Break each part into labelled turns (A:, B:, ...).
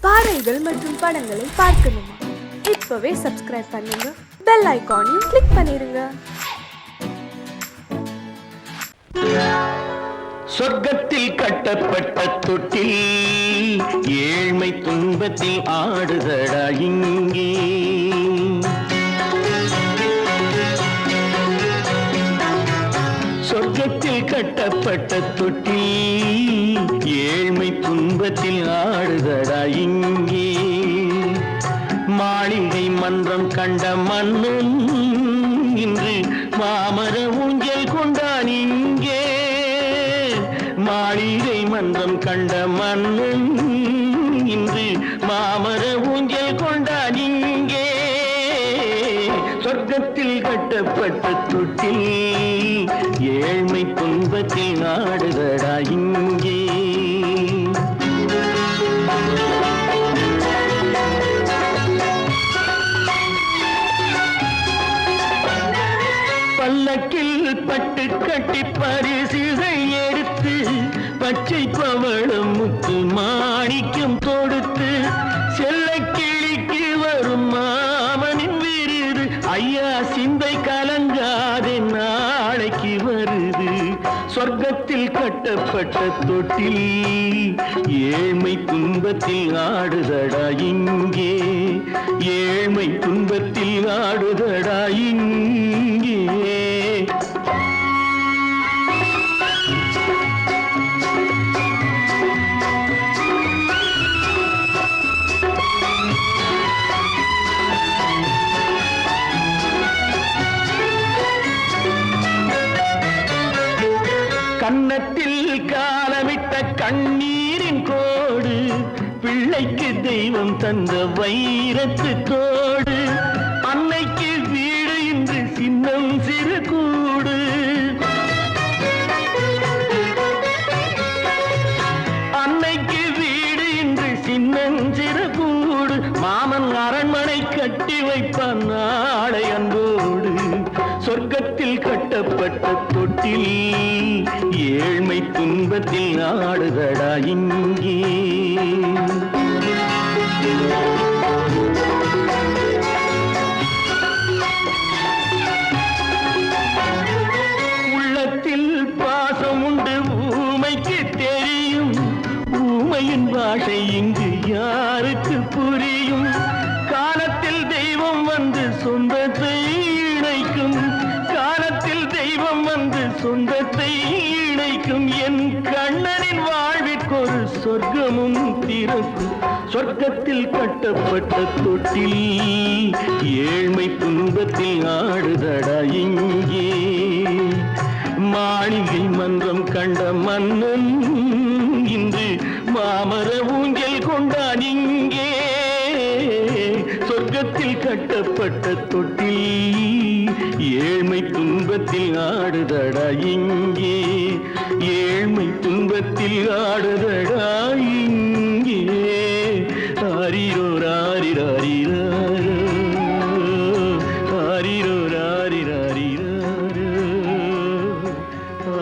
A: பாடல்கள் மற்றும் படங்களை பார்க்கணுமா? இப்பவே சப்ஸ்கிரைப் பண்ணுங்க, பெல் ஐகானையும் கிளிக் பண்ணிருங்க.
B: சொர்க்கத்தில் கட்டப்பட்ட தொட்டில் ஏழ்மை துன்பத்தில் ஆடுதடா இங்கே. சொர்க்கத்தில் கட்டப்பட்ட தொட்டில் ஏழ்மை துன்பத்தில் ஆடுதடா இங்கே. மாளிகை மன்றம் கண்ட மன்னன் இன்று மாமர ஊஞ்சல் கொண்டான் இங்கே. மாளிகை மன்றம் கண்ட மன்னன் இன்று மாமர ஊஞ்சல் கொண்டான் இங்கே. சொர்க்கத்தில் கட்டப்பட்ட தொட்டில் ஏழ்மை துன்பத்தில் ஆடுதடா இங்கே. பல்லக்கில் பட்டு கட்டி பரிசுகள் எடுத்து பச்சை பவளம் முத்து மாணிக்கம் தொடுத்து செல்ல கிளிக்கு வரும் மாமனின் விருது. ஐயா சிந்தை கலங்காதே நாளைக்கு வருது. சொர்க்கத்தில் கட்டப்பட்ட தொட்டில் ஏழ்மை துன்பத்தில் ஆடுதடா இங்கே. ஏழ்மை துன்பத்தில் ஆடுதடா இங்கே. கன்னத்தில் காலமிட்ட கண்ணீரின் கோடு, பிள்ளைக்கு தெய்வம் தந்த வைரத்து தோடு. அன்னைக்கு வீடு இன்று சின்னம் சிறு கூடு. அன்னைக்கு வீடு இன்று சின்னம் சிறு கூடு. மாமன் அரண்மனை கட்டி வைப்பான் நாளை அன்போடு. சொர்க்கத்தில் கட்டப்பட்ட தொட்டில் ஏழ்மை துன்பத்தில் ஆடுதடா இங்கே. உள்ளத்தில் பாசம் உண்டு ஊமைக்கு தெரியும். ஊமையின் பாஷை இங்கு யாருக்கு புரியும்? காலத்தில் தெய்வம் வந்து சொந்தத்தை இணைக்கும். காலத்தில் தெய்வம் வந்து சொந்தத்தை இணைக்கும். என் கண்ணனின் வாழ்விற்கொரு சொர்க்கமும் திறக்கும். சொர்க்கத்தில் கட்டப்பட்ட தொட்டில் ஏழ்மை துன்பத்தில் ஆடுதடா இங்கே. மாளிகை மன்றம் கண்ட மன்னன் இன்று மாமர ஊஞ்சல் கொண்டான் இங்கே. சொர்க்கத்தில் கட்டப்பட்ட தொட்டில் ஏழ்மை துன்பத்தில் ஆடுதடா இங்கே. ஏழ்மை துன்பத்தில் ஆடுதடா இங்கே. ஆரிரோ ராரிராரிராரோ, ஆரிரோ ராரிராரிராரோ,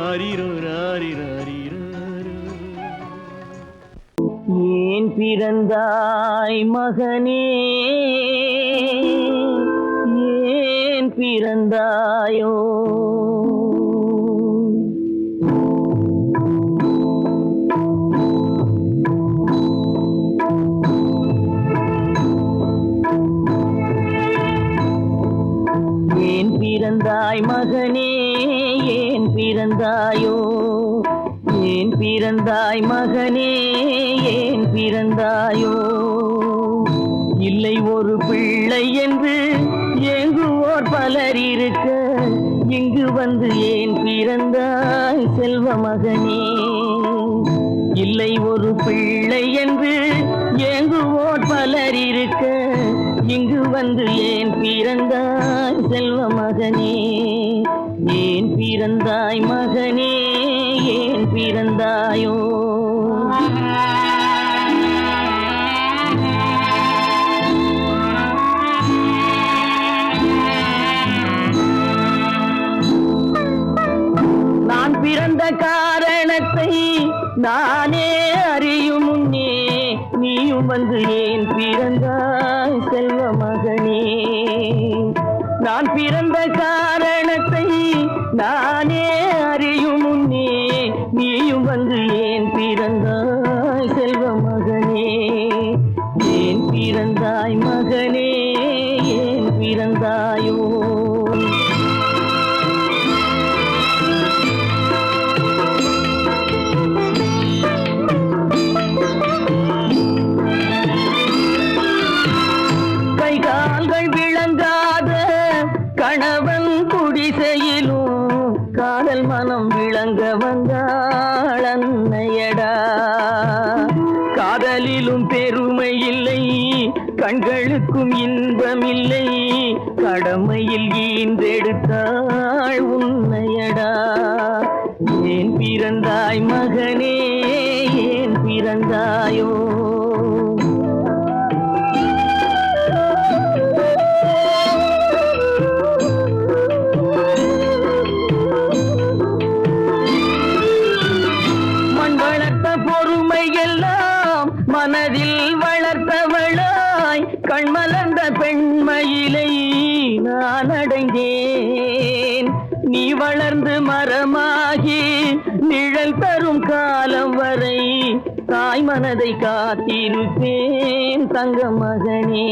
B: ஆரிரோ ராரிராரிராரோ. ஏன் பிறந்தாய் மகனே, ஏன் பிறந்தாயோ? ஏன் பிறந்தாய் மகனே, ஏன் பிறந்தாயோ? ஏன் பிறந்தாய் மகனே, ஏன் பிறந்தாயோ? இல்லை ஒரு பிள்ளை என்று ஏங்குவோர் பலர் இருக்க, இங்கு வந்து ஏன் பிறந்தாய் செல்வ மகனே? இல்லை ஒரு பிள்ளை என்று ஏங்குவோர் பலர் இருக்க, இங்கு வந்து ஏன் பிறந்தாய் செல்வ மகனே? ஏன் பிறந்தாய் மகனே, ஏன் பிறந்தாயோ? நான் பிறந்த காரணத்தை நானே அறியும் முன்னே நீயும் வந்து ஏன் பிறந்தாய் செல்வ மகனே? நான் பிறந்த காரணத்தை நானே அறியும் முன்னே நீயும் வந்து ஏன் பிறந்தாய் செல்வ மகனே? ஏன் பிறந்தாய் மகனே, ஏன் பிறந்தாயோ? கணவன் குடிசையிலும் காதல் மனம் விளங்க வந்தாள் அன்னையடா. காதலிலும் பெருமை இல்லை, கண்களுக்கும் இன்பமில்லை, கடமையில் ஈன்றெடுத்தாள் உன்னையடா. ஏன் பிறந்தாய் மகனே, ஏன் பிறந்தாயோ? மனதில் வளர்த்தவளாய் கண்மலர்ந்த பெண்மயிலை நான் அடைந்தேன். நீ வளர்ந்து மரமாகி நிழல் தரும் காலம் வரை தாய் மனதை காத்திருப்பேன் தங்க மகனே.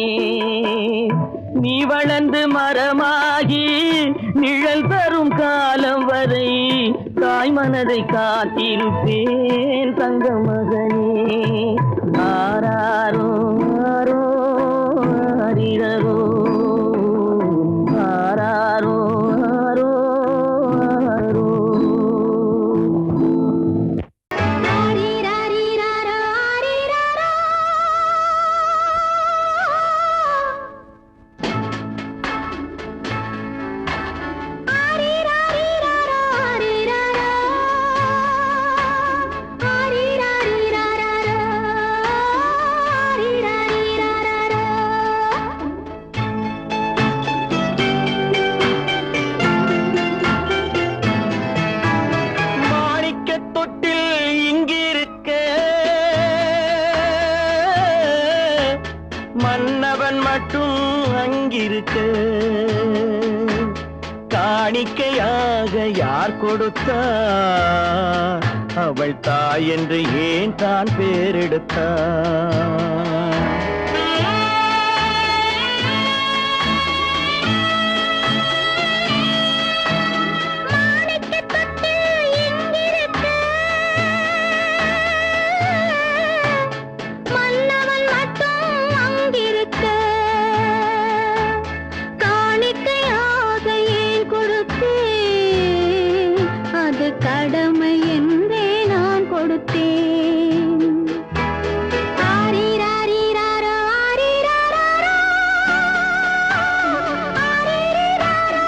B: நீ வளர்ந்து மரமாகி நிழல் தரும் காலம் வரை தாய் மனதை காத்திருப்பேன் தங்க மகனே. ஆராரோ ஆரோ ஆரிரரோ, ஆராரோ ஆரோ ஆரோ. மன்னவன் மட்டும் அங்கிருக்க காணிக்கையாக யார் கொடுத்தா? அவள் தாய் என்று ஏன் தான் பேரெடுத்தா?
C: கடமை என்றே நான் கொடுத்தேன். ஆரிராரிராரோ ஆரிராரோ ஆரிராரோ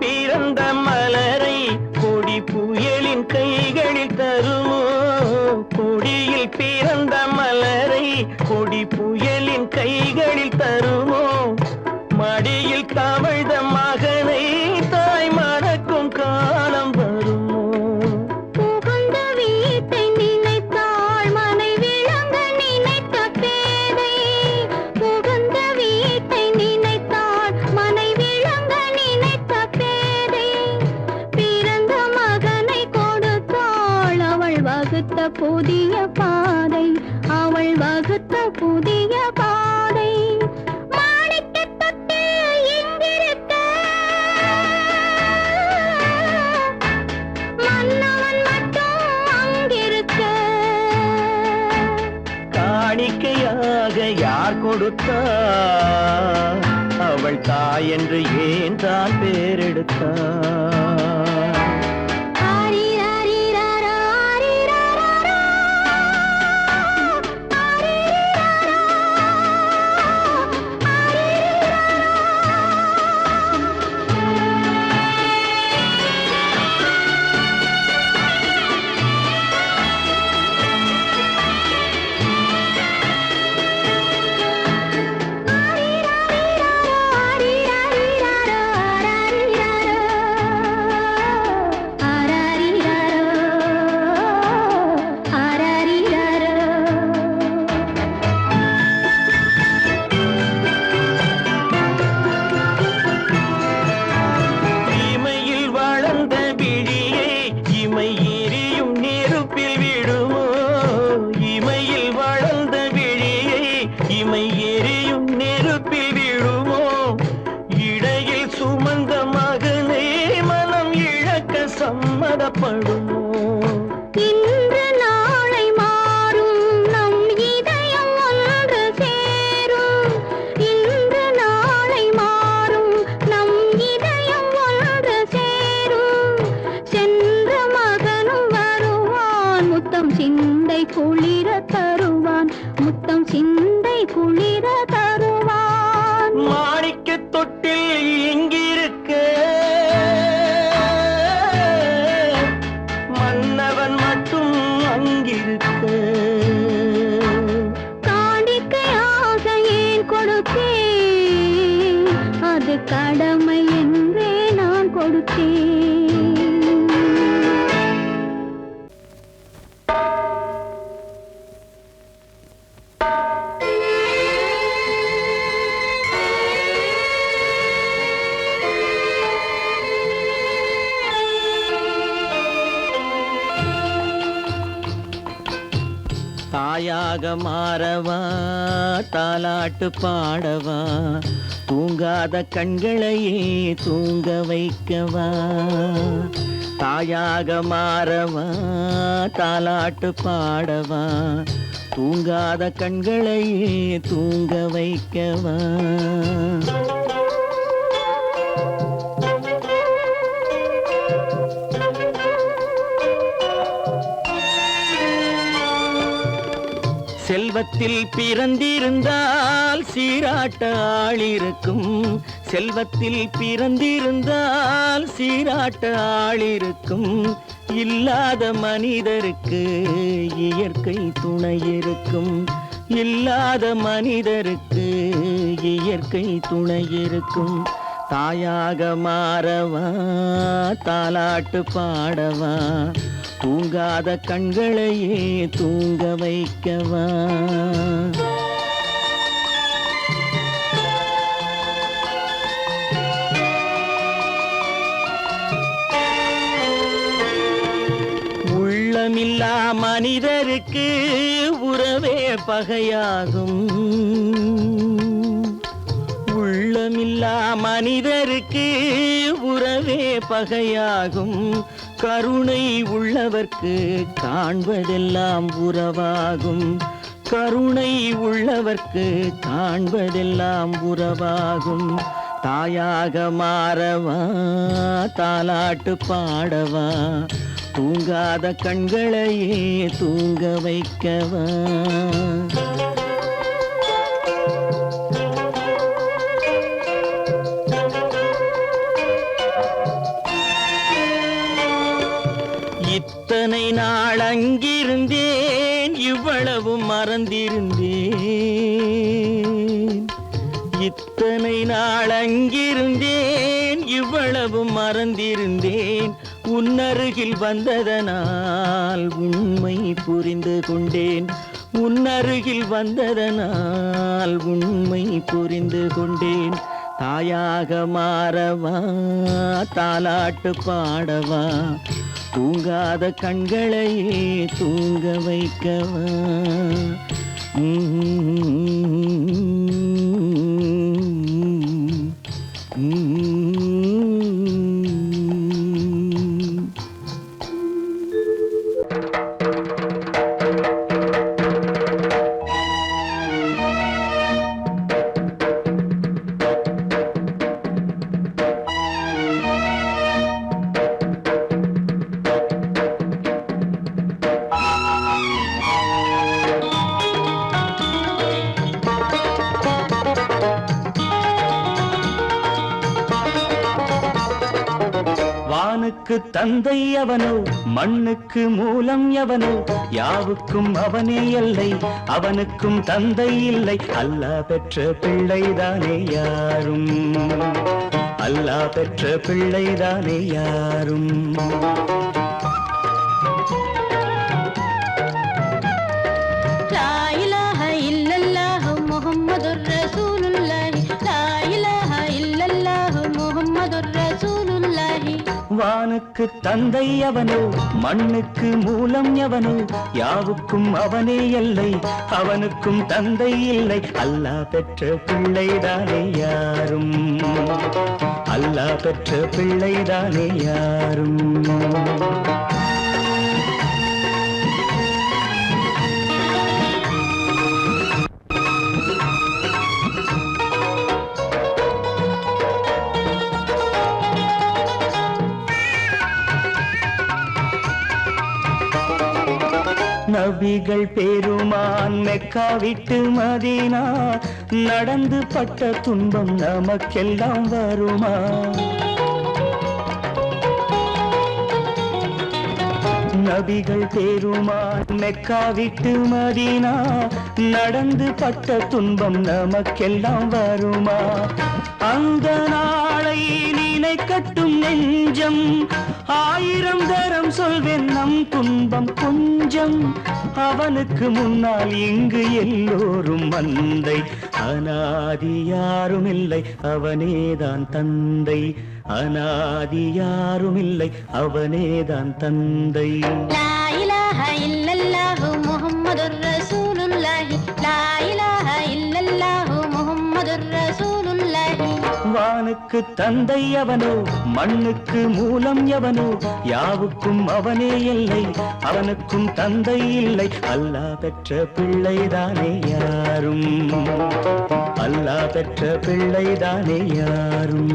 B: பிறந்த மலரை கொடி புயலின் கைகளில் தருமோ? மடியில் தவழ்ந்த மகனை தாய் மறக்கும் காலம் வருமோ?
C: புகுந்த வீட்டை நினைத்தாள் மனை விளங்க நினைத்த பேதை. புகுந்த வீட்டை நினைத்தாள் மனை விளங்க நினைத்த பேதை. பிறந்த மகனை கொடுத்தாள் அவள் வகுத்த புதிய பாதை. அவள் வகுத்த புதிய பாதை. மாணிக்கத் தொட்டில் இங்கிருக்க மன்னவன் மட்டும் அங்கிருக்க.
B: காணிக்கையாக யார் கொடுத்தா? அவள் தாய் என்று ஏன் தான் பேரெடுத்தா? சம்மதப்படுமோ?
C: இன்று நாளை மாறும் நம் இதயம் ஒன்று சேரும். இன்று நாளை மாறும் நம் இதயம் ஒன்று சேரும். சென்ற மகனும் வருவான், முத்தம் சிந்தை குளிர தருவான், முத்தம் சிந்தை குளிர தருவான்.
B: மாணிக்க தொட்டில் இங்கிருக்க மன்னவன் மட்டும் அங்கிருக்க.
C: காணிக்கையாக ஏன் கொடுத்தேன், அது கடமை என்றே நான் கொடுத்தேன்.
B: தாயாக மாறவா, தாலாட்டு பாடவா, தூங்காத கண்களையே தூங்க வைக்கவா. தாயாக மாறவா, தாலாட்டு பாடவா, தூங்காத கண்களையே தூங்க வைக்கவா. செல்வத்தில் பிறந்திருந்தால் சீராட்ட ஆளிருக்கும். செல்வத்தில் பிறந்திருந்தால் சீராட்ட ஆளிருக்கும். இல்லாத மனிதருக்கு இயற்கை துணை இருக்கும். இல்லாத மனிதருக்கு இயற்கை துணை இருக்கும். தாயாக மாறவா, தாலாட்டு பாடவா, தூங்காத கண்களையே தூங்க வைக்கவா. உள்ளமில்லா மனிதருக்கு உறவே பகையாகும். உள்ளமில்லா மனிதருக்கு உறவே பகையாகும். கருணை உள்ளவர்க்கு காண்பதெல்லாம் உறவாகும். கருணை உள்ளவர்க்கு காண்பதெல்லாம் உறவாகும். தாயாக மாறவா, தாலாட்டு பாடவா, தூங்காத கண்களையே தூங்க வைக்கவா. இத்தனை நாள் அங்கிருந்தேன், இவ்வளவு மறந்திருந்தேன். இத்தனை நாள் அங்கிருந்தேன், இவ்வளவு மறந்திருந்தேன். உன்னருகில் வந்ததனால் உண்மை புரிந்து கொண்டேன். உன்னருகில் வந்ததனால் உண்மை புரிந்து கொண்டேன். தாயாக மாறவா, தாலாட்டு பாடவா, தூங்காத கண்களையே தூங்க வைக்கவா. வானுக்கு தந்தை அவனோ, மண்ணுக்கு மூலம் எவனோ, யாவுக்கும் அவனே எல்லை, அவனுக்கும் தந்தை இல்லை. அல்லாஹ் பெற்ற பிள்ளைதானே யாரும், அல்லாஹ் பெற்ற பிள்ளைதானே யாரும். வானுக்கு வானுக்கு தந்தை அவனோ மண்ணுக்கு மூலம் எவனோ யாவுக்கும் அவனே எல்லை அவனுக்கும் தந்தை இல்லை அல்லாஹ் பெற்ற பிள்ளைதானே யாரும் அல்லாஹ் பெற்ற பிள்ளைதானே யாரும் நபிகள் பெருமான் மெக்கா விட்டு மதீனா நடந்து பட்ட துன்பம் நமக்கெல்லாம் வருமா நபிகள் பெருமான் மெக்கா விட்டு மதீனா நடந்து பட்ட துன்பம் நமக்கெல்லாம் வருமா அந்த நாளை நினைக்கட்டும் நெஞ்சம் ஆயிரம் தரம் சொல்வேன் நம் துன்பம் கொஞ்சம் அவனுக்கு முன்னால் இங்கு எல்லோரும் மந்தை அநாதி யாரும் இல்லை அவனேதான் தந்தை அநாதி யாரும் இல்லை அவனேதான் தந்தை
C: லா இலாஹ இல்லல்லாஹு முஹம்மதுர் ரசூலுல்லாஹி லா இலாஹ இல்லல்லாஹு முஹம்மதுர் ரசூலுல்லாஹி
B: வானுக்கு தந்தை அவனோ மண்ணுக்கு மூலம் எவனோ யாவுக்கும் அவனே எல்லை அவனுக்கும் தந்தை இல்லை அல்லாஹ் பெற்ற பிள்ளைதானே யாரும் அல்லாஹ் பெற்ற பிள்ளைதானே யாரும்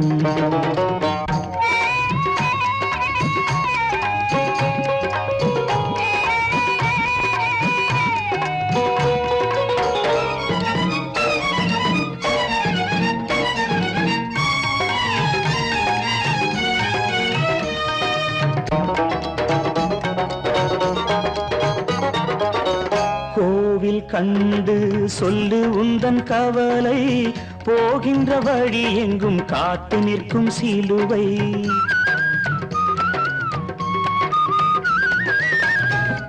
B: கோவில் கண்டு சொல்லு உந்தன் கவலை போகின்ற வழி எங்கும் காத்து நிற்கும் சிலுவை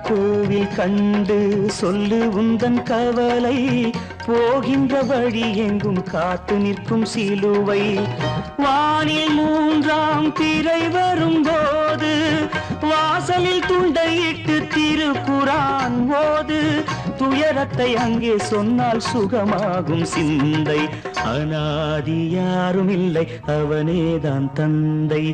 B: கோவில் கண்டு சொல்லு உந்தன் கவலை போகின்ற வழி எங்கும் காத்து நிற்கும் சிலுவை வானில் மூன்றாம் பிறை வரும்போது வாசலில் துண்டையிட்டு திருக்குரான் ஓது துயரத்தை அங்கே சொன்னால் சுகமாகும் சிந்தை அநாதி யாரும் இல்லை அவனேதான் தந்தை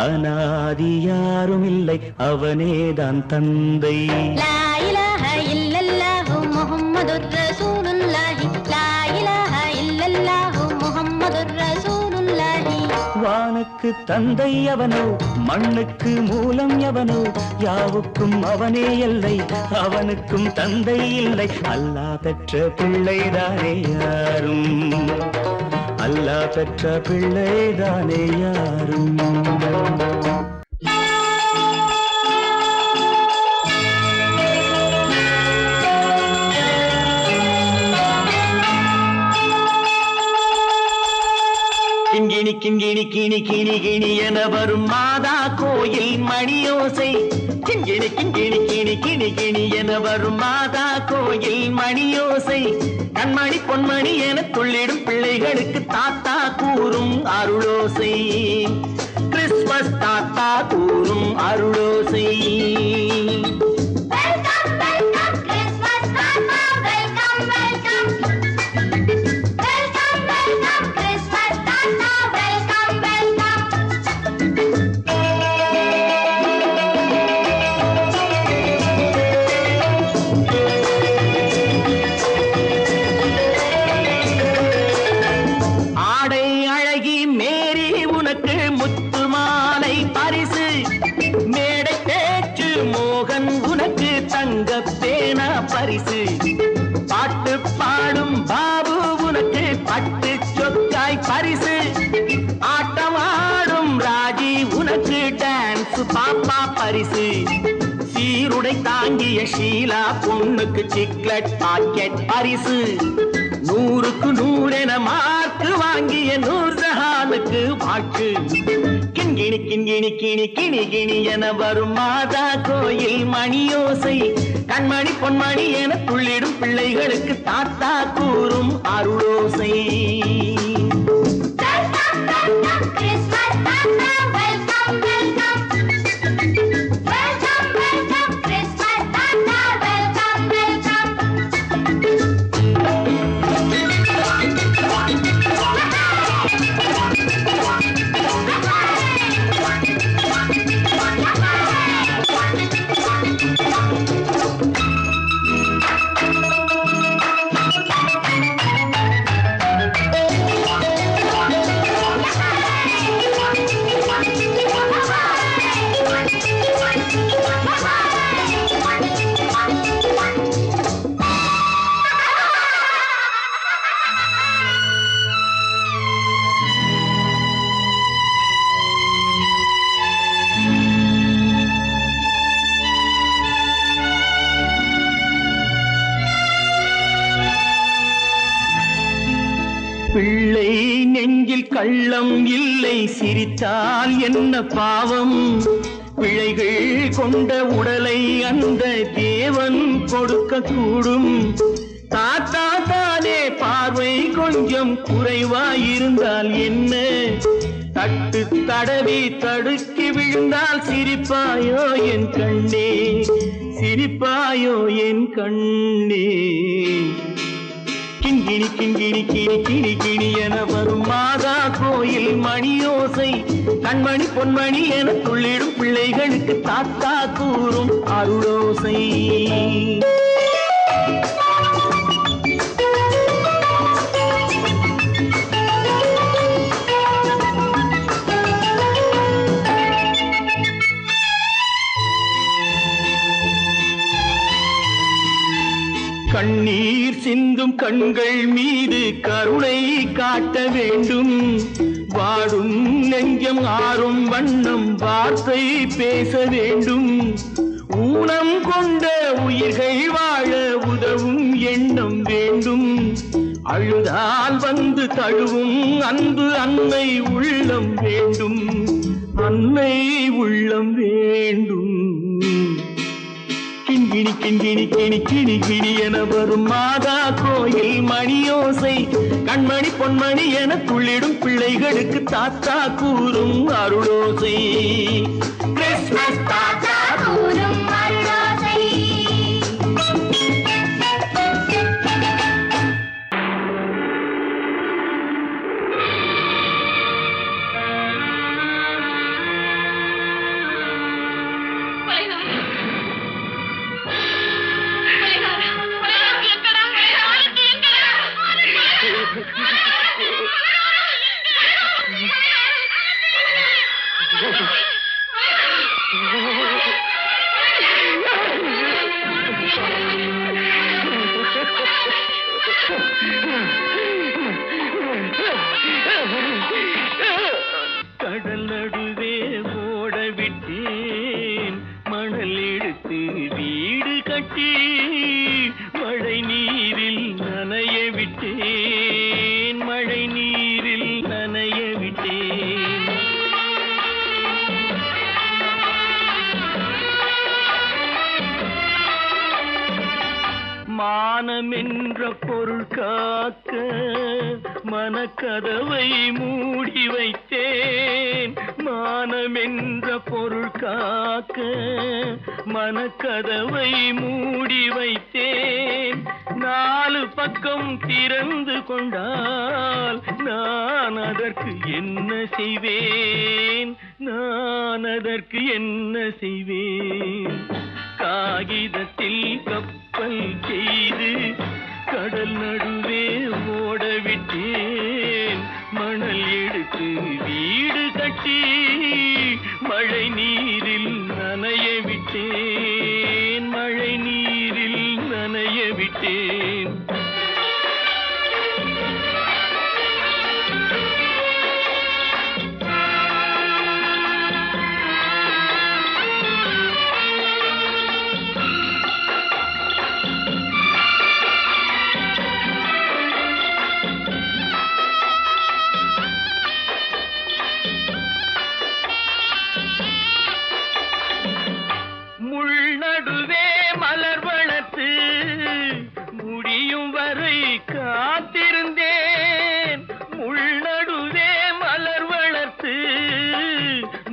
B: அநாதி யாரும் இல்லை அவனேதான் தந்தை
C: லா இலாஹ இல்லல்லாஹு முஹம்மதுர் ரசூலுல்லாஹி லா இலாஹ இல்லல்லாஹு முஹம்மதுர் ரசூலுல்லாஹி
B: வானுக்கு தந்தை அவனோ மண்ணுக்கு மூலம் எவனோ யாவுக்கும் அவனே எல்லை அவனுக்கும் தந்தை இல்லை அல்லாஹ் பெற்ற பிள்ளைதானே யாரும் அல்லாஹ் பெற்ற பிள்ளைதானே யாரும் கிண்கிணி கிண்கிணி கிணி கிணி கிணி என வரும் மாதா கோயில் மணியோசை கிண்கிணி கிண்கிணி கிணி கிணி கிணி என வரும் மாதா கோயில் மணியோசை கண்மணி பொன்மணி என துள்ளிடும் பிள்ளைகளுக்கு தாத்தா கூறும் அருளோசை கிறிஸ்மஸ் தாத்தா கூறும் அருளோசை பரிசு பாட்டு பாடும் பாபு உனக்கு பட்டு சொக்காய் பரிசு ஆட்டமாடும் ராஜி உனக்கு டான்ஸ் பாப்பா பரிசு சீருடை தாங்கிய ஷீலா பொண்ணுக்கு சிக்லெட் பாக்கெட் பரிசு 100க்கு 100 என மார்க்கு வாங்கிய நூர்ஜஹானுக்கு வாக்கு கிண்கிணி கிண்கிணி கிணி கிணி கிணி என வரும் மாதா கோயில் மணியோசை கண்மணி பொன்மணி என துள்ளிடும் பிள்ளைகளுக்கு தாத்தா கூறும் அருளோசை கள்ளம் இல்லை சிரித்தால் என்ன பாவம் பிழைகள் கொண்ட உடலை அந்த தேவன் கொடுக்க கூடும் தாத்தா தானே பார்வை கொஞ்சம் குறைவாயிருந்தால் என்ன தட்டு தடவி தடுக்கி விழுந்தால் சிரிப்பாயோ என் கண்ணே சிரிப்பாயோ என் கண்ணே கிண்கிணி கிண்கிணி கிணி கிணி கிணி என வரும் மாதா கோயில் மணியோசை கண்மணி பொன்மணி என துள்ளிடும் பிள்ளைகளுக்கு தாத்தா கூறும் அருளோசை கண்ணீர் சிந்தும் கண்கள் மீது கருணை காட்ட வேண்டும் வாடும் நெஞ்சம் ஆறும் வண்ணம் வார்த்தை பேச வேண்டும் ஊனம் கொண்ட உயிர்கள் வாழ உதவும் எண்ணம் வேண்டும் அழுதால் வந்து தழுவும் அன்பு அன்னை உள்ளம் வேண்டும் அன்னை உள்ளம் வேண்டும் கிண்கிணி கிண்கிணி கிணி கிணி கிணி என வரும் மாதா கோயில் மணியோசை கண்மணி பொன்மணி என துள்ளிடும் பிள்ளைகளுக்கு தாத்தா கூறும் அருளோசை கிறிஸ்மஸ் தாத்தா
C: கூறும் அருளோசை
B: கடல் நடுவே ஓட விட்டேன் மணல் எடுத்து வீடு கட்டி மழை நீரில் நனைய விட்டேன் மழை நீரில் நனைய விட்டேன் மானம் என்ற பொருள் காக்க மனக்கதவை மூடி வைத்தேன் மானம் என்ற பொருள் காக்க மனக்கதவை மூடி வைத்தேன் நாலு பக்கம் திறந்து கொண்டால் நான் அதற்கு என்ன செய்வேன் நான் அதற்கு என்ன செய்வேன் காகிதத்தில் கப்பல் செய்து கடல் நடுவே ஓட விட்டேன் மணல் எடுத்து வீடு கட்டி மழை நீரில் நனைய விட்டேன் மழை நீரில் நனைய விட்டேன் நடுவே மலர் வளர்த்து முடியும் வரை காத்திருந்தேன் முள் நடுவே மலர் வளர்த்து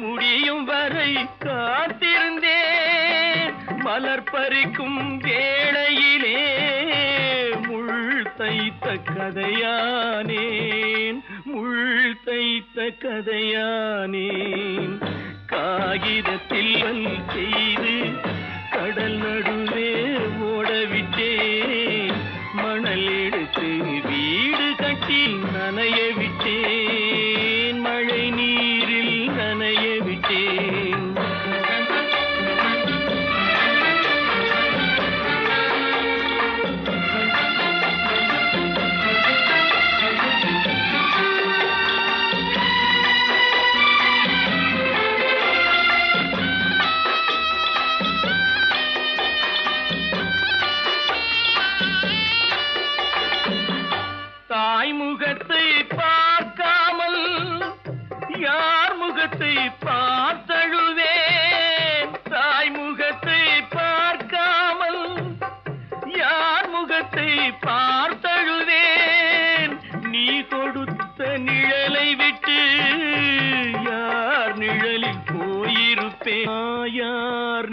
B: முடியும் வரை காத்திருந்தேன் மலர் பறிக்கும் வேளையிலே முள் தைத்த கதையானேன் முள் தைத்த கதையானேன் காகிதத்தில் செய்து கடல் நடுவே ஓடவிட்டேன் மணல் எடுத்து வீடு கட்டி நனைய விட்டேன் மழை நீரில் நனைய விட்டேன்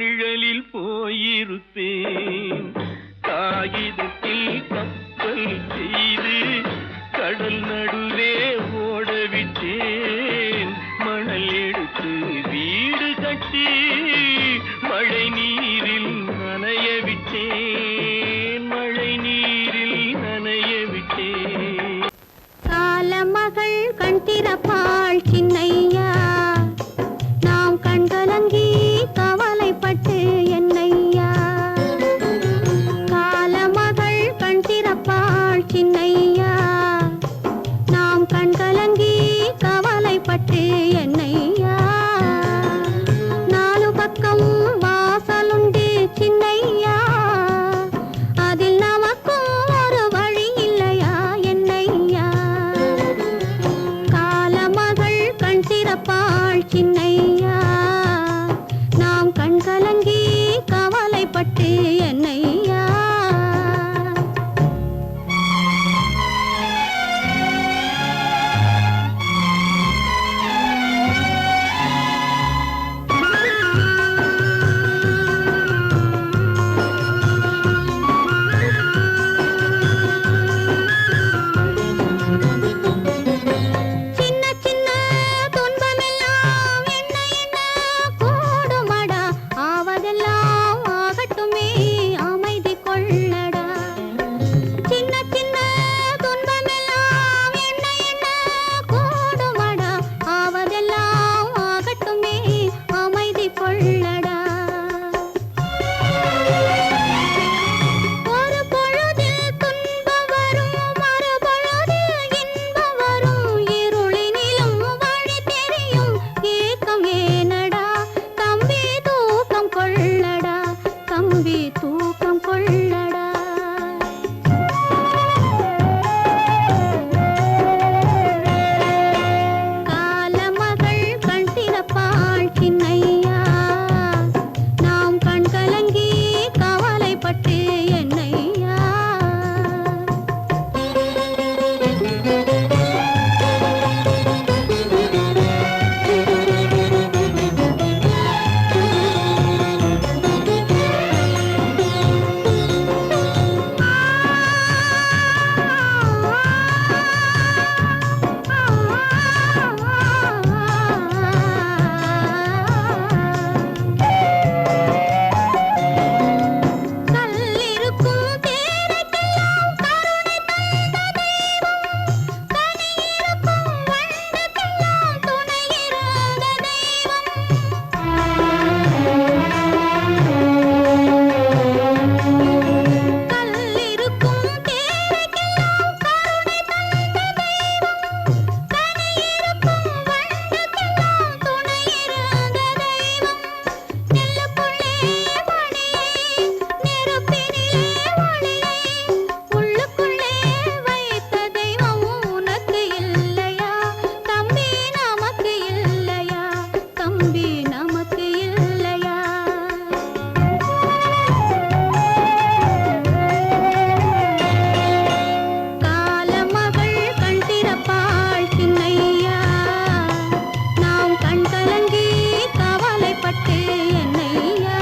B: நிழலில் போயிருப்பேன். காகிதத்தில் கப்பல் செய்து கடல் நடுவே ஓடவிட்டேன். மணல் எடுத்து வீடு கட்டி மழை நீரில் நனைய விட்டேன். மழை நீரில் நனைய விட்டேன்.
C: காலமகள் கண் திறப்பாள் சின்னையா, நாம் கண்கலங்கி கவலைப்பட்டு என்னையா. காலமகள் கண் திறப்பாள் சின்னையா, நாம் கண்கலங்கி கவலைப்பட்டு என்னையா. நாலு பக்கம் வாசலுண்டு சின்னையா, அதில் நமக்கும் ஒரு வழி இல்லையா என்னையா. காலமகள் கண் திறப்பாள் சின்னையா, நாம் கண்கலங்கி கவலைப்பட்டு என்னையா. சின்ன சின்ன துன்பமெல்லாம் என்ன என்ன கூடுமடா, ஆவதெல்லாம் ஆகட்டுமே அமைதி கொள்ளடா. சின்ன சின்ன துன்பமெல்லாம் என்ன என்ன கூடுமடா, ஆவதெல்லாம் ஆகட்டுமே அமைதி கொள்ளடா. ஒரு பொழுதில் துன்பம் வரும், மறு பொழுதில் இன்பம் வரும். இருளினிலும் வழி தெரியும், ஏக்கம் ஏனடா தம்பி தூக்கம் கொள்ளடா, தம்பி தூக்கம் கொள்ளடா. காலமகள் கண் திறப்பாள் சின்னையா, நாம் கண்கலங்கி கவலைப்பட்டு என்னையா. கல்லிருக்கும் தேரைக்கெல்லாம் கருணை தந்த தெய்வம், கனியிருக்கும் வண்டுக்கெல்லாம் துணை இருந்த தெய்வம். கல்லிருக்கும் தேரைக்கெல்லாம் கருணை தந்த தெய்வம், கனியிருக்கும் வண்டுக்கெல்லாம் துணை இருந்த தெய்வம். நெல்லுக்குள்ளே மணியை, நெருப்பினிலே ஒளியை, உள்ளுக்குள்ளே வைத்த தெய்வம் உனக்கு இல்லையா தம்பி, நமக்கு இல்லையா தம்பி, நமக்கு இல்லையா. காலமகள் கண் திறப்பாள் சின்னையா, நாம் கண்கலங்கி கவலைப்பட்டு என்னையா.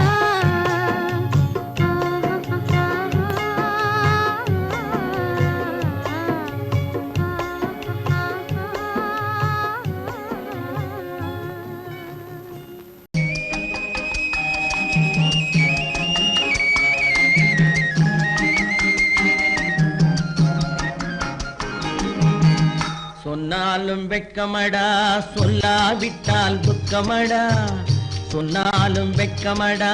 B: சொன்னாலும் வெட்கமடா, சொல்லாவிட்டால் துக்கமடா. சொன்னாலும் வெட்கமடா,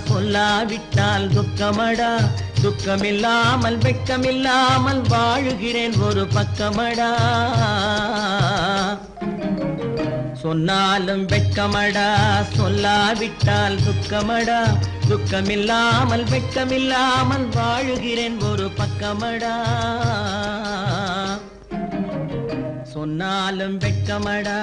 B: சொல்லாவிட்டால் துக்கமடா. துக்கமில்லாமல் வெட்கமில்லாமல் வாழுகிறேன் ஒரு பக்கமடா. சொன்னாலும் வெட்கமடா, சொல்லாவிட்டால் துக்கமடா. துக்கமில்லாமல் வெட்கமில்லாமல் வாழுகிறேன் ஒரு பக்கமடா. சொன்னாலும் வெட்கமடா.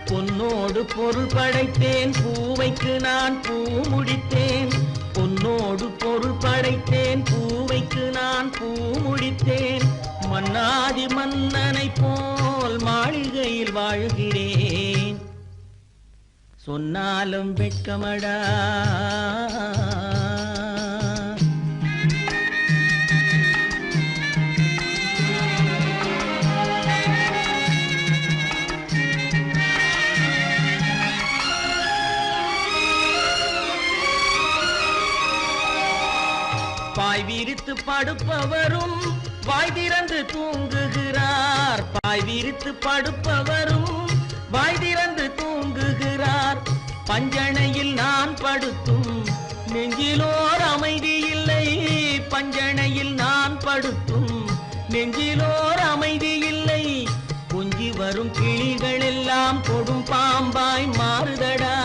B: பொன்னோடு பொருள் படைத்தேன், பூவைக்கு நான் பூ முடித்தேன், பொன்னோடு பொருள் படைத்தேன். பூவைக்கு நான் பூ முடித்தேன், மன்னாதி மன்னனை போல் மாளிகையில் வாழ்கிறேன். சொன்னாலும் வெட்கமடா, பாய் விரித்து படுப்பவரும் வாய் திறந்து தூங்குகிறார். பாய் விரித்து படுப்பவரும் வாய் திறந்து தூங்குகிறார். பஞ்சணையில் நான் படுத்தும் நெஞ்சிலோர் அமைதி இல்லை. பஞ்சணையில் நான் படுத்தும் நெஞ்சிலோர் அமைதி இல்லை. கொஞ்சி வரும் கிளிகள் எல்லாம் கொடும் பாம்பாய் மாறுதடா.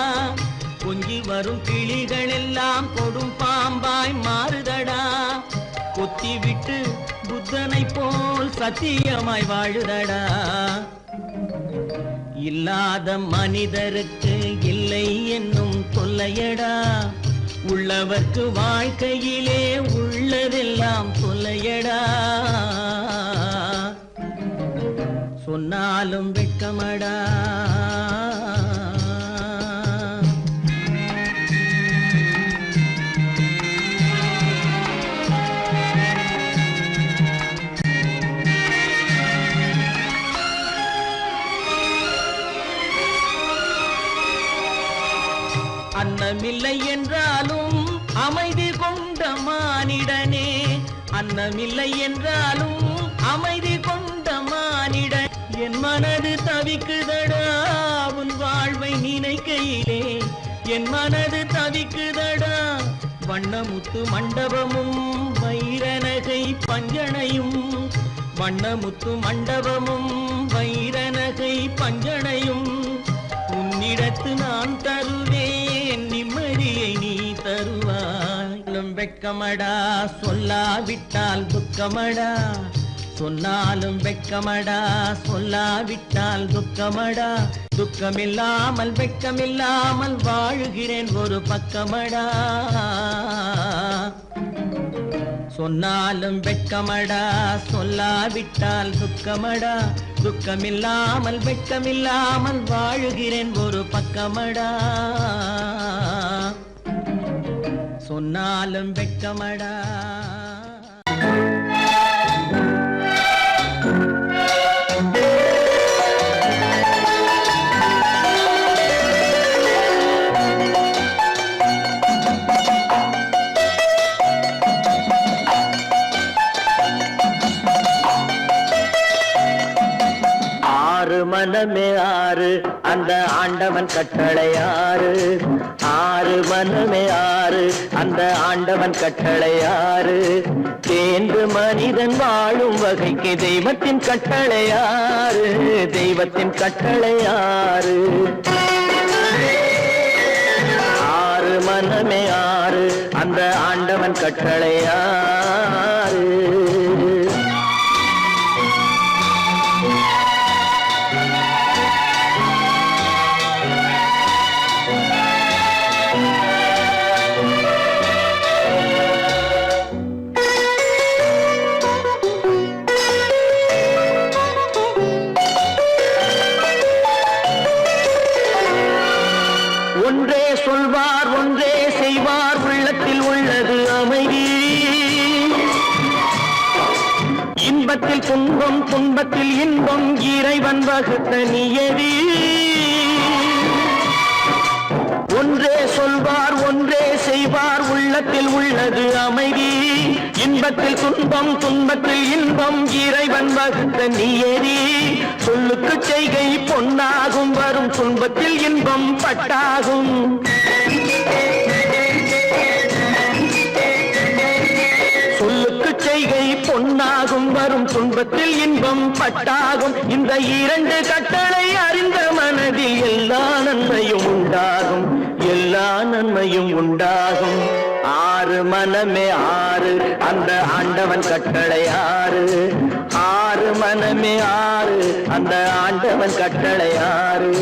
B: கொஞ்சி வரும் கிளிகள் எல்லாம் கொடும் பாம்பாய் மாறுதடா. கொத்தி விட்டு புத்தனை போல் சத்தியமாய் வாழுதடா. இல்லாத மனிதருக்கு இல்லை என்னும் தொல்லையடா. உள்ளவர்க்கு வாழ்க்கையிலே உள்ளதெல்லாம் தொல்லையடா. சொன்னாலும் வெட்கமடா. அன்னமில்லை என்றாலும் அமைதி கொண்ட மானிடனே. அன்னமில்லை என்றாலும் அமைதி கொண்ட மானிடன். என் மனது தவிக்குதடா உன் வாழ்வை நினைக்கையிலே. என் மனது தவிக்குதடா. வண்ணமுத்து மண்டபமும் வைரநகை பஞ்சனையும். வண்ணமுத்து மண்டபமும் வைரநகை பஞ்சனையும் உன்னிடத்து நான் தருவேன். நிம்மதியை நீ தருவாய். வெட்கமடா, சொல்லாவிட்டால் துக்கமடா. சொன்னாலும் வெட்கமடா, சொல்லாவிட்டால் துக்கமடா. துக்கமில்லாமல் வெட்கமில்லாமல் வாழுகிறேன் ஒரு பக்கமடா. சொன்னாலும் வெட்கமடா, சொல்லாவிட்டால் துக்கமடா. துக்கமில்லாமல் வெட்கமில்லாமல் வாழுகிறேன் ஒரு பக்கமடா. சொன்னாலும் வெட்கமடா. மனமே ஆறு அந்த ஆண்டவன் கட்டளை ஆறு. ஆறு மனமே ஆறு அந்த ஆண்டவன் கட்டளை ஆறு. தேர்ந்து மனிதன் வாழும் வகைக்கு தெய்வத்தின் கட்டளை ஆறு. தெய்வத்தின் கட்டளை ஆறு. ஆறு மனமே ஆறு அந்த ஆண்டவன் கட்டளை ஆறு. ஒன்றே சொல்வார் ஒன்றே செய்வார் உள்ளத்தில் உள்ளது அமைதி. இன்பத்தில் துன்பம் துன்பத்தில் இன்பம் இறைவன் வகுத்த நியதி. ஒன்றே சொல்வார் ஒன்றே செய்வார் உள்ளத்தில் உள்ளது அமைதி. இன்பத்தில் துன்பம் துன்பத்தில் இன்பம் இறைவன் வகுத்த நியதி. சொல்லுக்கு செய்கை பொன்னாகும் வரும் துன்பத்தில் இன்பம் பட்டாகும். சொல்லுக்கு செய்கை பொன்னாகும் வரும் துன்பத்தில் இன்பம் பட்டாகும். இந்த இரண்டு கட்டளை அறிந்த மனதில் எல்லா நன்மையும் உண்டாகும். எல்லா நன்மையும் உண்டாகும். ஆறு மனமே ஆறு அந்த ஆண்டவன் கட்டளை ஆறு. ஆறு மனமே ஆறு அந்த ஆண்டவன் கட்டளை ஆறு.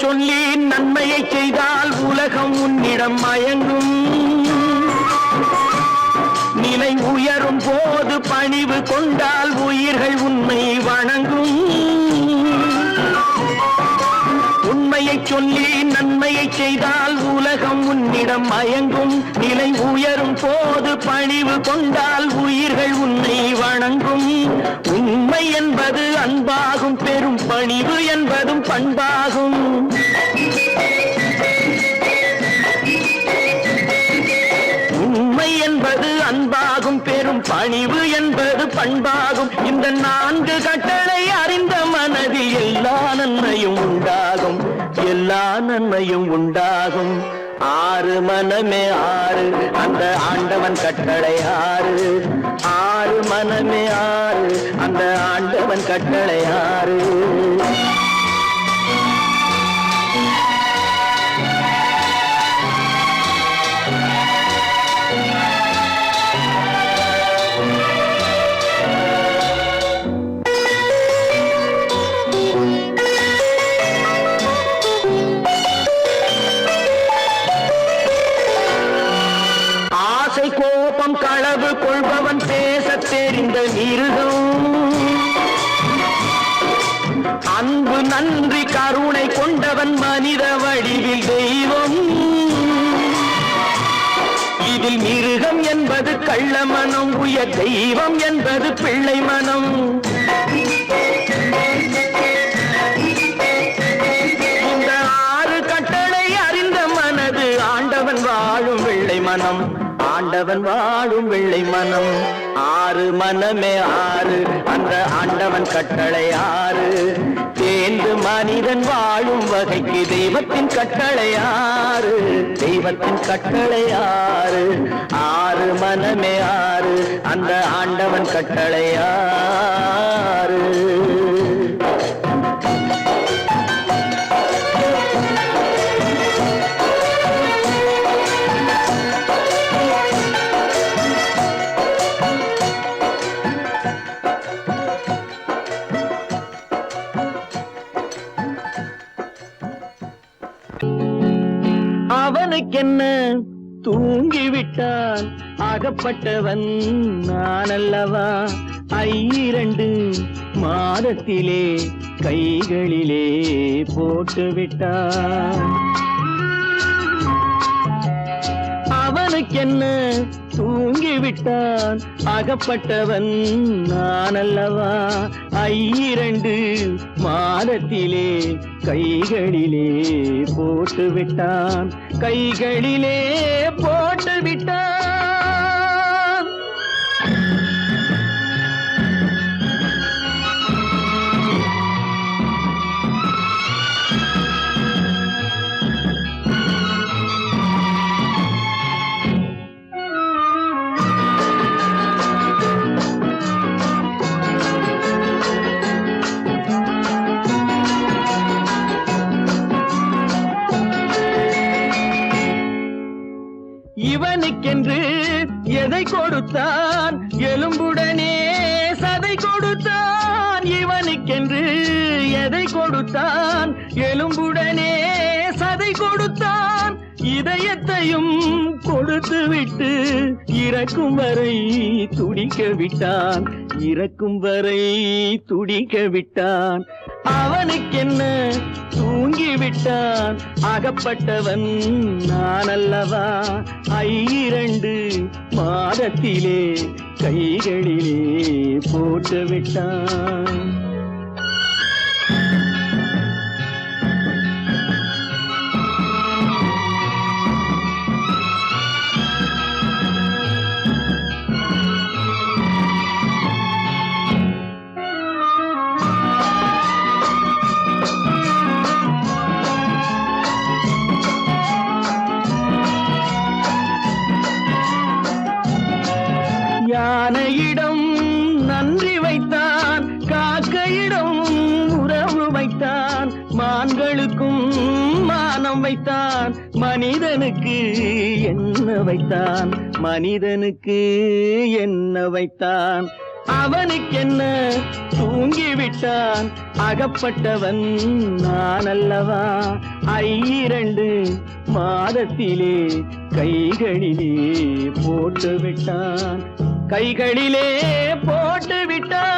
B: சொல்லி நன்மையை செய்தால் உலகம் உன்னிடம் மயங்கும். நிலை உயரும் போது பணிவு கொண்டால் உயிர்கள் உன்னை வணங்கும். உண்மையை சொல்லி நன்மையை செய்தால் உலகம் உன்னிடம் மயங்கும். நிலை உயரும் போது பணிவு கொண்டால் உயிர்கள் உன்னை வணங்கும். உண்மை என்பது அன்பாகும், பெரும் பணிவு என்பதும் பண்பாகும். உண்மை என்பது அன்பாகும், பெரும் பணிவு என்பது பண்பாகும். இந்த 4 கட்டளை அறிந்த மனதில் எல்லா நன்மையும் உண்டாகும், எல்லா நன்மையும் உண்டாகும். 6 மனமே 6 அந்த ஆண்டவன் கட்டளை 6. 6 மனமே 6 அந்த ஆண்டவன் கட்டளை 6. கோபம் களவு கொள்பவன் பேசத் தெரிந்த மிருகம். அன்பு நன்றி கருணை கொண்டவன் மனித வடிவில் தெய்வம். இதில் மிருகம் என்பது கள்ள மனம், உயர் தெய்வம் என்பது பிள்ளை மனம். இந்த 6 கட்டளை அறிந்த மனது ஆண்டவன் வாழும் வெள்ளை மனம், ஆண்டவன் வாழும் வெள்ளை மனம். 6 மனமே 6 அந்த ஆண்டவன் கட்டளை 6. தேர்ந்து மனிதன் வாழும் வகைக்கு தெய்வத்தின் கட்டளை 6, தெய்வத்தின் கட்டளை 6. 6 மனமே 6 அந்த ஆண்டவன் கட்டளை 6. அவனுக்கென்ன தூங்கிவிட்டான் அகப்பட்டவன் நான் அல்லவா. 2 மாதத்திலே கைகளிலே போட்டுவிட்டான். அவனுக்கென்ன தூங்கிவிட்டான் அகப்பட்டவன் நான் அல்லவா. 2 மாதத்திலே கைகளிலே போட்டுவிட்டான், கைகளிலே போட்டுவிட்டான். இவனுக்கென்று எதை கொடுத்தான், எலும்புடனே சதை கொடுத்தான். இவனுக்கென்று எதை கொடுத்தான், எலும்புடனே சதை கொடுத்தான். இதயத்தையும் கொடுத்து விட்டு இறக்கும் வரை துடிக்க விட்டான், இறக்கும் வரை துடிக்க விட்டான். அவனுக்கென்ன தூங்கிவிட்டான் அகப்பட்டவன் நான் அல்லவா. 2 மாதத்திலே கைகளிலே போட்டுவிட்டான். யானையிடம் நன்றி வைத்தான், காக்கையிடம் உறவு வைத்தான். மான்களுக்கும் மானம் வைத்தான், மனிதனுக்கு என்ன வைத்தான், மனிதனுக்கு என்ன வைத்தான். அவனுக்கென்ன தூங்கிவிட்டான் அகப்பட்டவன் நான் அல்லவா 2 மாதத்திலே கைகளிலே போட்டு விட்டான் கைகளிலே போட்டு விட்டான்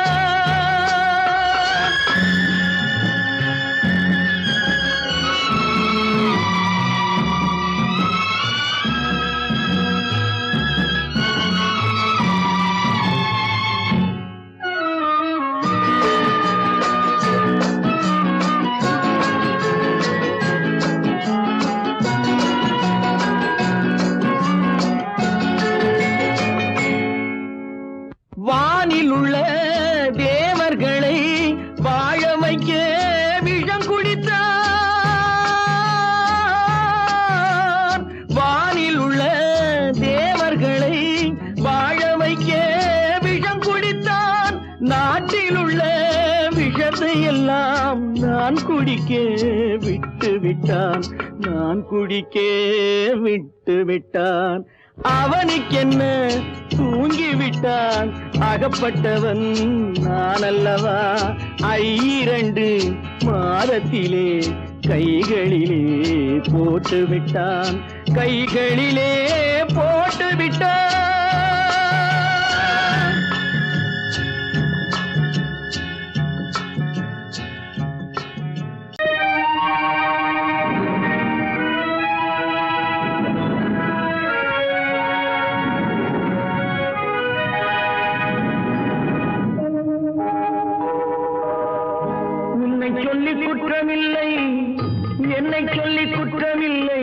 B: வானில் உள்ள தேவர்களை வாழ வைக்க விஷம் குடித்தான் வானில் உள்ள தேவர்களை வாழ வைக்க விஷம் குடித்தான் நாட்டில் உள்ள விஷத்தை எல்லாம் நான் குடிக்க விட்டு விட்டான் நான் குடிக்க விட்டு விட்டான் அவனுக்கென்ன தூங்கிவிட்டான் அகப்பட்டவன் நான் அல்லவா 2 மாதத்திலே கைகளிலே போட்டு விட்டான் கைகளிலே போட்டு விட்டான் சொல்லி குற்றமில்லை என்னை சொல்லி குற்றமில்லை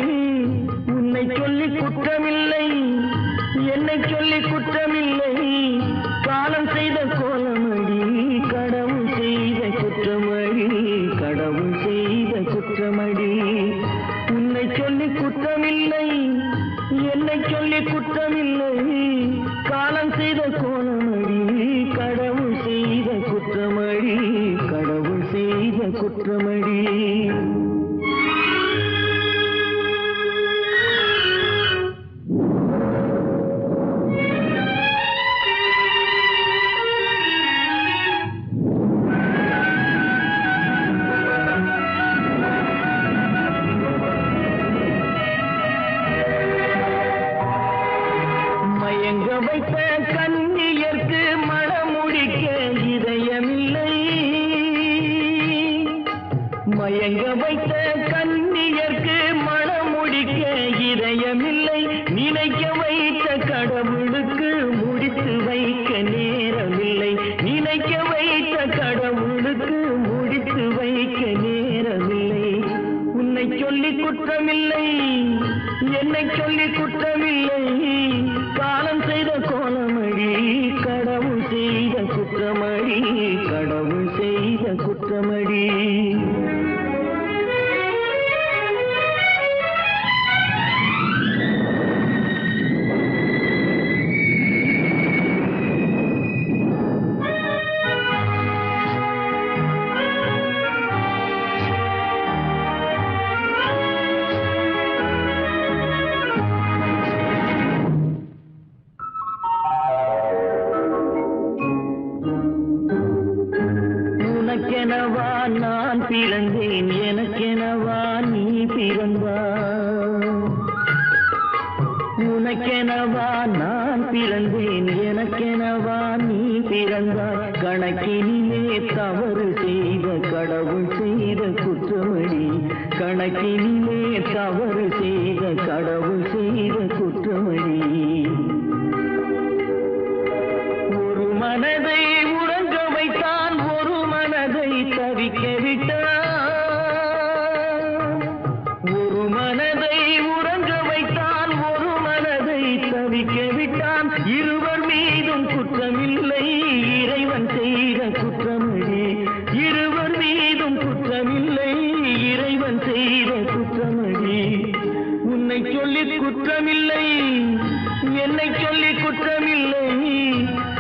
B: உன்னை சொல்லி குற்றமில்லை என்னை சொல்லி குற்றமில்லை காலம் செய்த கோலமடி கடவுள் செய்த குற்றமடி கடவுள் செய்த குற்றமடி உன்னை சொல்லி குற்றமில்லை என்னை சொல்லி குற்றமில்லை காலம் செய்த கோலமடி கடவுள் செய்த குற்றமடி கடவுள் செய்த குற்றமடி மயங்க வைத்த கண்ணியர்க்கு மணமுடிக்க இதயமில்லை மயங்க வைத்த கண்ணியர்க்கு மணமுடிக்க இதயமில்லை நினைக்க வைத்த கடவுளுக்கு முடித்து வைக்க நேரமில்லை நினைக்க வைத்த கடவுளுக்கு முடித்து வைக்க நேரமில்லை உன்னை சொல்லி குற்றமில்லை என்னை சொல்லி குற்றமில்லை காலம் செய்த கோலமடி கடவுள் செய்த குற்றமடி கடவுள் செய்த குற்றமடி உனக்கெனவா நான் பிறந்தேன் எனக்கெனவா நீ பிறந்தாய் உனக்கெனவா நான் பிறந்தேன் எனக்கெனவா நீ பிறந்தாய் கணக்கினிலே தவறு செய்த கடவுள் செய்த குற்றமடி கணக்கினிலே தவறு செய்த கடவுள் செய்த குற்றமடி ஒரு மனதை உறங்க வைத்தான் ஒரு மனதை தவிக்க விட்டான் ஒரு மனதை உறங்க வைத்தான் ஒரு மனதை தவிக்க விட்டான் இருவர் மீதும் குற்றமில்லை இறைவன் செய்த குற்றமடி இருவர் மீதும் குற்றமில்லை இறைவன் செய்த குற்றமடி உன்னை சொல்லி குற்றமில்லை என்னை சொல்லி குற்றமில்லை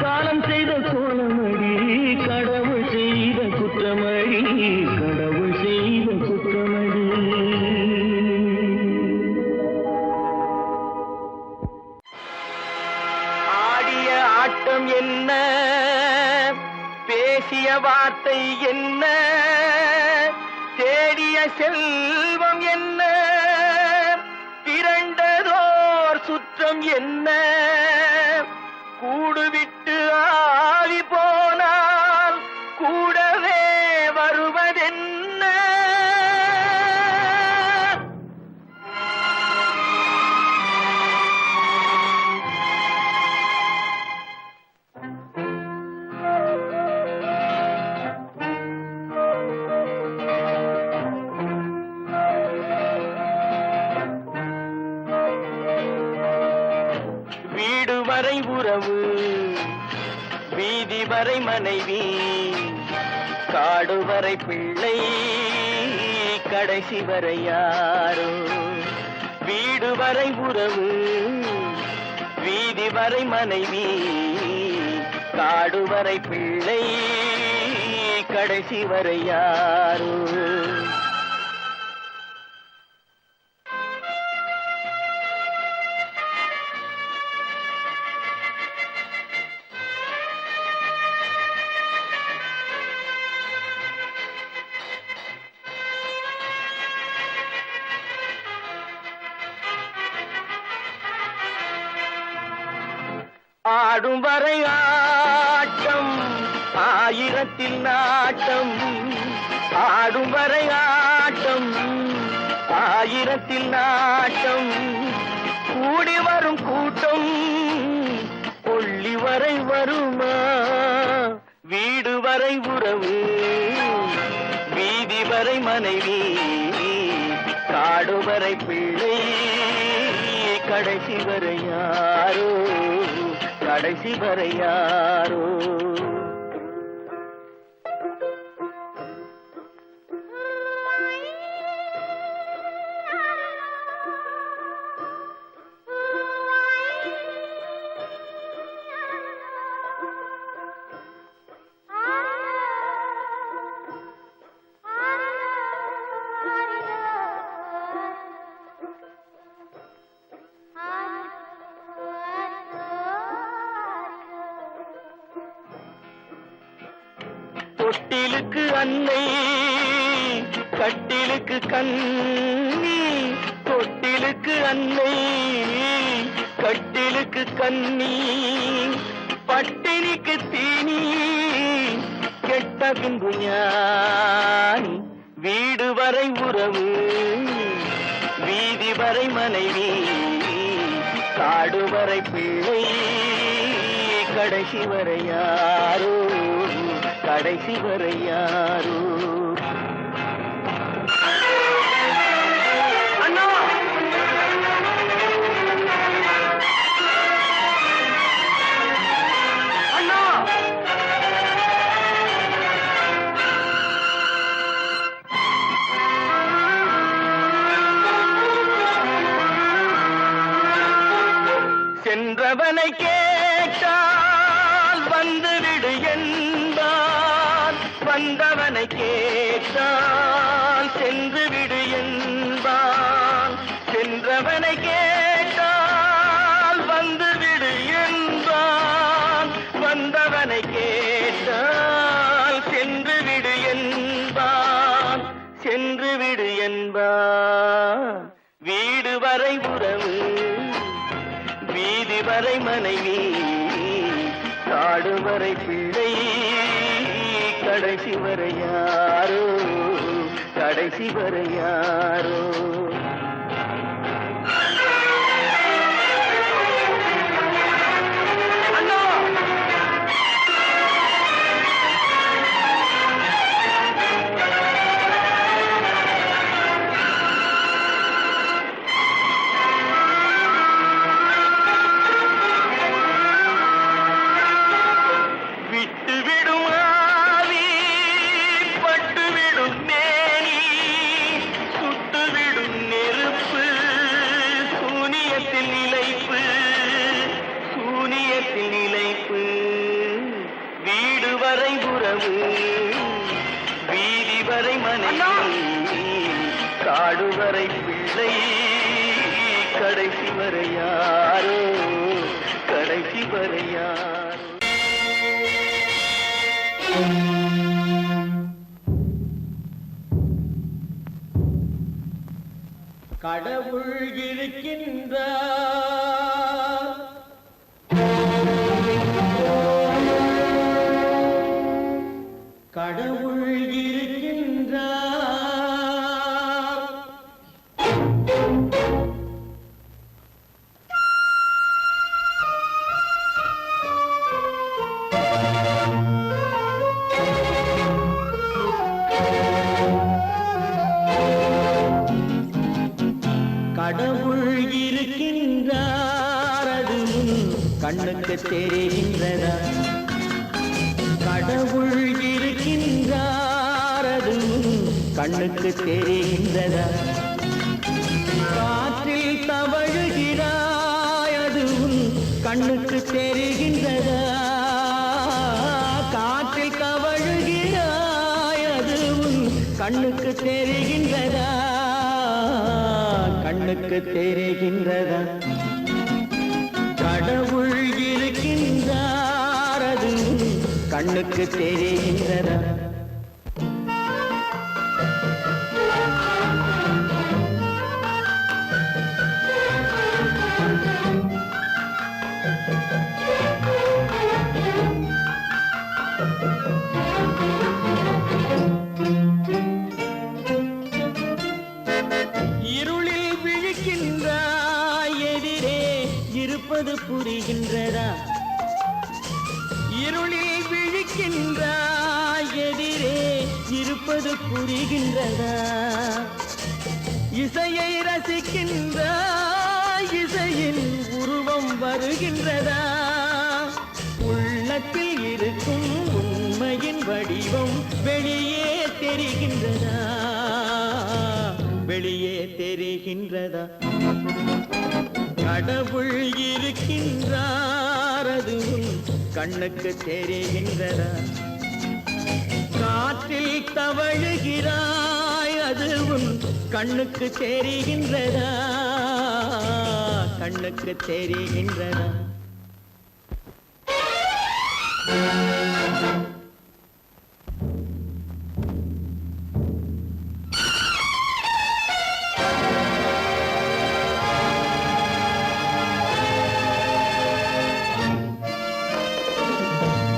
B: காலம் செய்த கோலமடி கடவுள் செய்த குற்றமடி கடவுள் செய்த குற்றமடி ஆடிய ஆட்டம் என்ன வார்த்தை என்ன, தேடிய செல்வம் என்ன, திரண்டதோர் சுற்றம் என்ன, கூடுவிட்டு ஆவி போனால் கூடவே வருவதென்ன. வீடு வரை உறவு, வீதி வரை மனைவி, காடு வரை பிள்ளை, கடைசி வரை யாரோ. வீடு வரை உறவு, வீதி வரை மனைவி, காடு வரை பிள்ளை, கடைசி வரை யாரோ. ஆடும் வரை ஆட்டம், ஆயிரத்தில் நாட்டம், ஆடும் வரை ஆட்டம், ஆயிரத்தில் நாட்டம், கூடி வரும் கூட்டம் கொள்ளி வரை வருமா. வீடு வரை உறவு, வீதி வரை மனைவி, காடு வரை பிள்ளை, கடைசி வரை யாரோ, கடைசி வரை யாரோ. தொட்டிலுக்கு அன்னை, கட்டிலுக்கு கண்ணி, தொட்டிலுக்கு அன்னை, கட்டிலுக்கு கண்ணி, பட்டினிக்கு தீனி, கெட்ட பின்பு ஞானி. வீடு வரை உறவு, வீதி வரை மனைவி, காடு வரை பிள்ளை, கடைசி வரை யாரோ, கடைசி வரை யாரோ. அண்ணா அண்ணா, சென்றவனை கேட்டால் வந்துவிடு என்பான், வந்தவனை கேட்டால் சென்று விடு என்பான். சென்றவனை கேட்டால் வந்துவிடு என்பான், வந்தவனை கேட்டால் சென்று விடு என்பான், சென்று விடு என்பான். வீடு வரை உறவு, வீதி வரை மனைவி, காடு வரை பிள்ளை, கடைசி வரை யாரோ, கடைசி வரை யாரோ. வீதி வரை மனைவி, காடு வரை பிள்ளை, கடைசி வரை யாரோ, கடைசி வரை யாரோ. கடவுள் இருக்கின்றார். கடவுள் இருக்கின்றார். கடவுள் இருக்கின்றார், அது கண்ணுக்கு தெரிகின்றதா? கடவுள் இருக்கின்றார், அது கண்ணுக்கு தெரிகின்றதா? காற்றில் தவழுகிறாய், அது கண்ணுக்கு தெரிகின்றதா? காற்றில் தவழுகிறாய், அது கண்ணுக்கு தெரிகின்றதா? கண்ணுக்கு தெரிகின்றதா? கடவுள் இருக்கின்றார், அது கண்ணுக்கு தெரிகின்றதா? இருளில் விழிக்கின்றாய், எதிரே இருப்பது புரிகின்றதா? இருளில் விழிக்கின்றாய், எதிரே இருப்பது புரிகின்றதா? இசையை ரசிக்கின்றாய், இசையின் உருவம் வருகின்றதா? உள்ளத்தில் இருக்கும் உண்மையின் வடிவம் வெளியே தெரிகின்றதா? வெளியே தெரிகின்றதா? கடவுள் இருக்கின்றார், அது கண்ணுக்கு தெரிகின்றதா? காற்றில் தவழுகிறாய், அது கண்ணுக்கு தெரிகின்றதா? கண்ணுக்கு தெரிகின்றதா?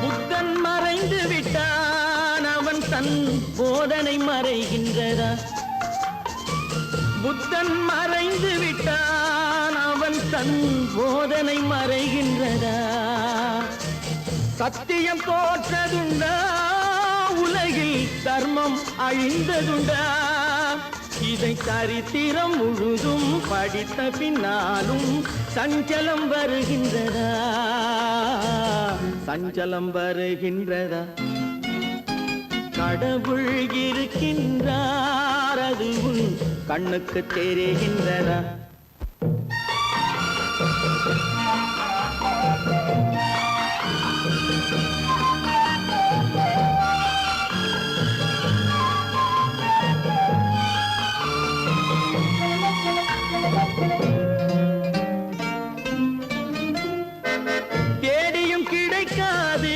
B: புத்தன் மறைந்து விட்டான், அவன் தன் போதனை மறைகின்றதா? புத்தன் மறைந்து விட்டான், அவன் தன் போதனை மறைகின்றதா? சத்தியம் தோற்றதுண்டா? உலகில் தர்மம் அழிந்ததுண்டா? இதை சரித்திரம் முழுதும் படித்த பின்னாலும் சஞ்சலம் வருகின்றதா? சஞ்சலம் வருகின்றதா? கடவுள் இருக்கின்றார், அது கண்ணுக்கு தெரிகின்றதா? தேடியும் கிடைக்காது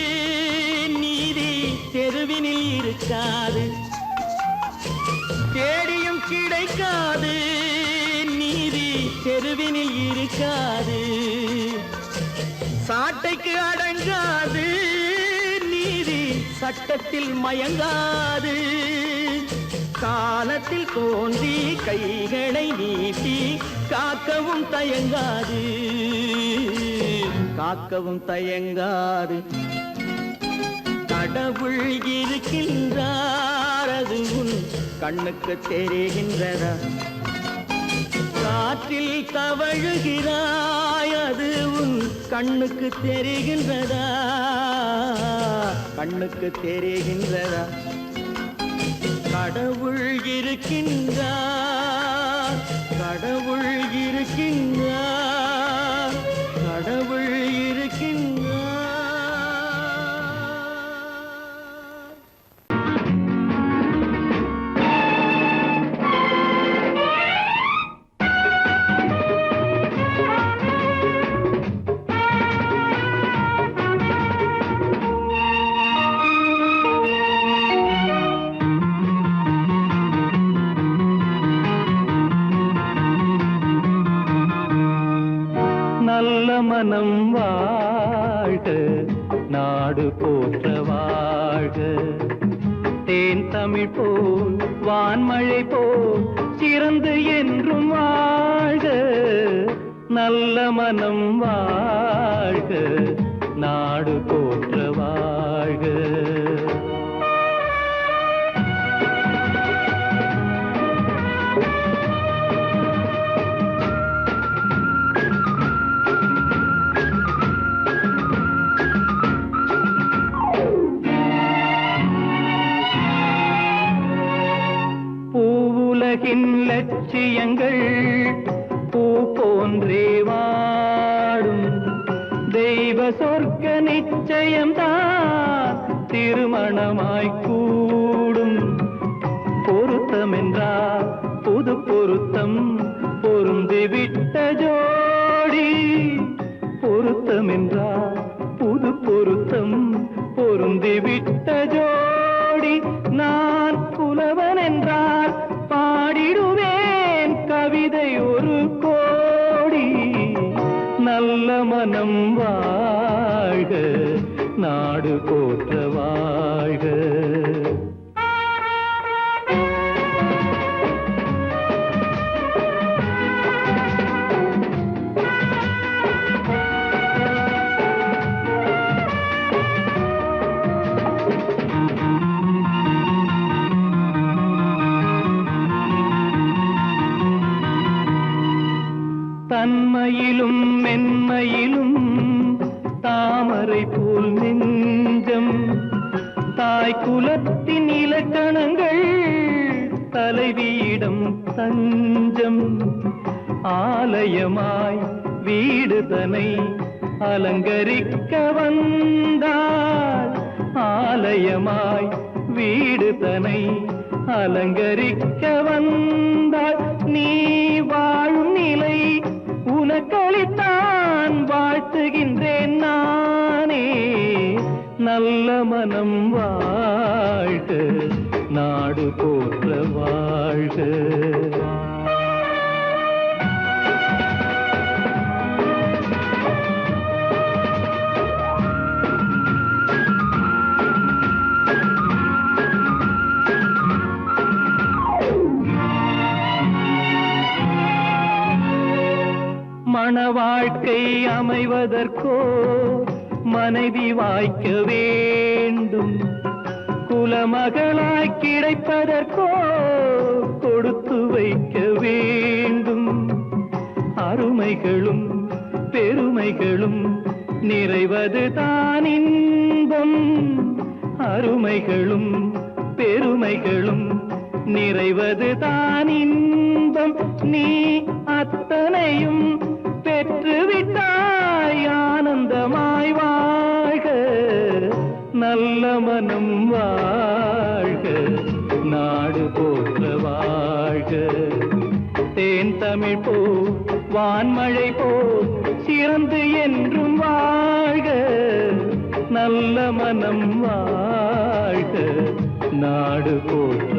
B: நீதி, தெருவினில் இருக்காது. தேடியும் கிடைக்காது நீதி, தெருவினில் இருக்காது. சாட்டைக்கு அடங்காது நீதி, சட்டத்தில் மயங்காது. காலத்தில் தோன்றி கைகளை நீட்டி காக்கவும் தயங்காது. காக்கவும் தயங்காது. கடவுள் இருக்கின்றார், அது கண்ணுக்கு தெரிகின்றதா? காற்றில் தவழுகிறாய், அது கண்ணுக்கு தெரிகின்றதா? கண்ணுக்கு தெரிகின்றதா? கடவுள் இருக்கின்றார், கடவுள் இருக்கின்றார், கடவுள் இருக்கின்றார். மனம் வாழ்க, நாடு போற்ற வாழ்க. தேன் தமிழ் போல் வான்மழை போல் சிறந்து என்றும் வாழ்க, நல்ல மனம் வாழ்க, நாடு போற்ற வாழ்க. பூவுலகின் லட்சியங்கள் பூ போன்றே வாடும், தெய்வ சொர்க்க நிச்சயம்தான் திருமணமாய் கூடும். பொருத்தமென்றால் புது பொருத்தம் பொருந்திவிட்ட ஜோடி, பொருத்தமென்றால் புது பொருத்தம் பொருந்திவிட்ட ஜோடி. நான் புலவன் என்றால் பாடிடுவேன் கவிதை ஒரு கோடி. நல்ல மனம் வாழ்க, நாடு போற்ற வாழ்க. தன்மையிலும் மென்மையிலும் தாமரை போல் நெஞ்சம், தாய் குலத்தின் இலக்கணங்கள் தலைவியிடம் தஞ்சம். ஆலயமாய் வீடு தனை அலங்கரிக்க வந்தாள், ஆலயமாய் வீடு தனை அலங்கரிக்க வந்தாள். நீ வாழும் நிலை உனக்களித்தான் வாழ்த்துகின்றேன் நானே. நல்ல மனம் வாழ்க, நாடு போற்ற வாழ்க. மண வாழ்க்கை அமைவதற்கோ மனைவி வாய்க்க வேண்டும், குலமகளாய் கிடைப்பதற்கோ கொடுத்து வைக்க வேண்டும். அருமைகளும் பெருமைகளும் நிறைவது தான் இன்பம், அருமைகளும் பெருமைகளும் நிறைவது தான் இன்பம். நீ அத்தனையும் பெற்றுவிட்டாய் ஆனந்தமாய் வாழ்க, நல்ல மனம் வாழ்க, நாடு போற்ற வாழ்க. தேன் தமிழ் போ வான்மழை போ சிறந்து என்றும் வாழ்க, நல்ல மனம் வாழ்க, நாடு போற்ற